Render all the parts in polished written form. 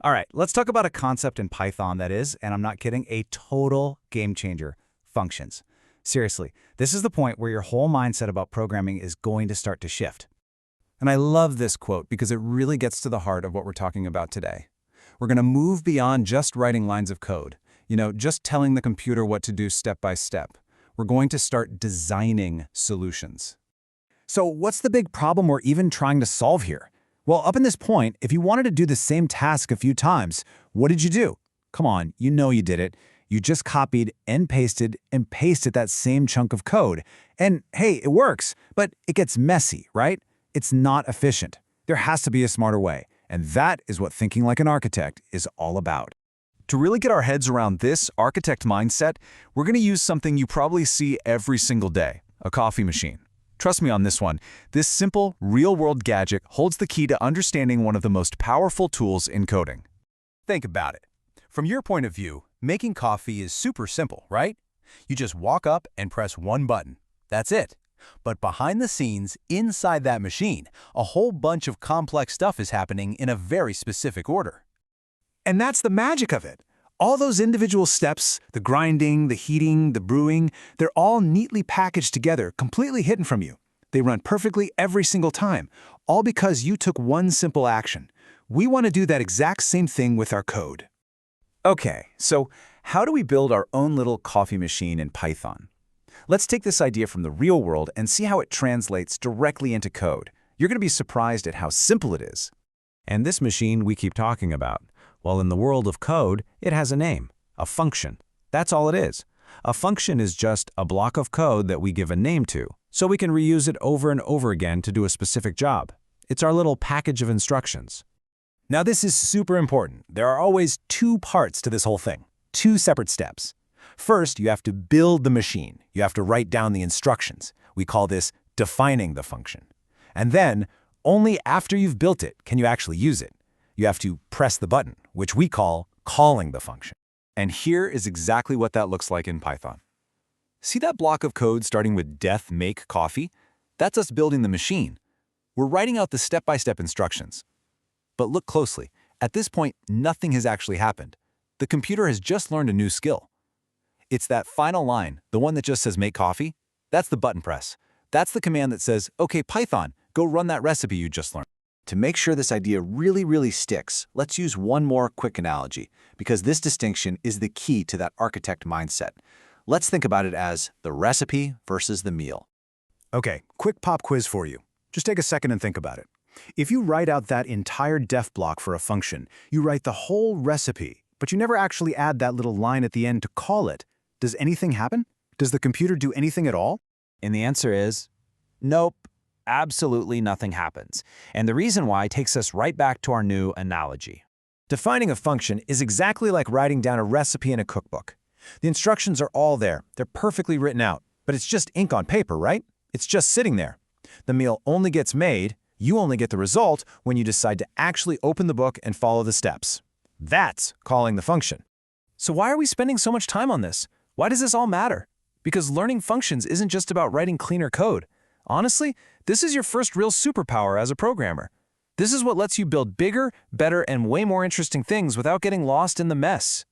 All right, let's talk about a concept in Python that is, and I'm not kidding, a total game changer: functions. Seriously, this is the point where your whole mindset about programming is going to start to shift. And I love this quote because it really gets to the heart of what we're talking about today. We're going to move beyond just writing lines of code, just telling the computer what to do step by step. We're going to start designing solutions. So what's the big problem we're even trying to solve here? Well, up in this point, if you wanted to do the same task a few times, what did you do? Come on, you know you did it. You just copied and pasted that same chunk of code. And hey, it works, but it gets messy, right? It's not efficient. There has to be a smarter way. And that is what thinking like an architect is all about. To really get our heads around this architect mindset, we're going to use something you probably see every single day: a coffee machine. Trust me on this one. This simple, real-world gadget holds the key to understanding one of the most powerful tools in coding. Think about it. From your point of view, making coffee is super simple, right? You just walk up and press one button. That's it. But behind the scenes, inside that machine, a whole bunch of complex stuff is happening in a very specific order. And that's the magic of it. All those individual steps, the grinding, the heating, the brewing, they're all neatly packaged together, completely hidden from you. They run perfectly every single time, all because you took one simple action. We want to do that exact same thing with our code. Okay, so how do we build our own little coffee machine in Python? Let's take this idea from the real world and see how it translates directly into code. You're going to be surprised at how simple it is. And this machine we keep talking about, well, in the world of code, it has a name: a function. That's all it is. A function is just a block of code that we give a name to, so we can reuse it over and over again to do a specific job. It's our little package of instructions. Now, this is super important. There are always two parts to this whole thing, two separate steps. First, you have to build the machine. You have to write down the instructions. We call this defining the function. And then, only after you've built it can you actually use it. You have to press the button, which we call calling the function. And here is exactly what that looks like in Python. See that block of code starting with def make coffee? That's us building the machine. We're writing out the step-by-step instructions. But look closely. At this point, nothing has actually happened. The computer has just learned a new skill. It's that final line, the one that just says make coffee. That's the button press. That's the command that says, okay, Python, go run that recipe you just learned. To make sure this idea really sticks, let's use one more quick analogy, because this distinction is the key to that architect mindset. Let's think about it as the recipe versus the meal. Okay, quick pop quiz for you. Just take a second and think about it. If you write out that entire def block for a function, you write the whole recipe, but you never actually add that little line at the end to call it. Does anything happen? Does the computer do anything at all? And the answer is nope. Absolutely nothing happens. And the reason why takes us right back to our new analogy. Defining a function is exactly like writing down a recipe in a cookbook. The instructions are all there. They're perfectly written out. But it's just ink on paper, right? It's just sitting there. The meal only gets made, you only get the result when you decide to actually open the book and follow the steps. That's calling the function. So why are we spending so much time on this? Why does this all matter? Because learning functions isn't just about writing cleaner code. Honestly, this is your first real superpower as a programmer. This is what lets you build bigger, better, and way more interesting things without getting lost in the mess.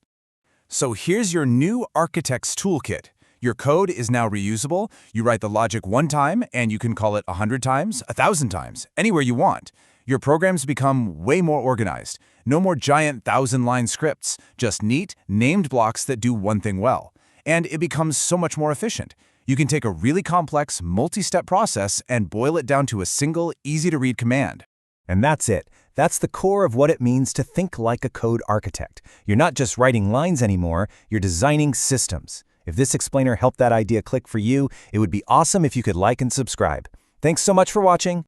So here's your new Architect's Toolkit. Your code is now reusable. You write the logic one time, and you can call it 100 times, 1,000 times, anywhere you want. Your programs become way more organized. No more giant 1,000-line scripts, just neat, named blocks that do one thing well. And it becomes so much more efficient. You can take a really complex, multi-step process and boil it down to a single, easy-to-read command. And that's it. That's the core of what it means to think like a code architect. You're not just writing lines anymore, you're designing systems. If this explainer helped that idea click for you, it would be awesome if you could like and subscribe. Thanks so much for watching.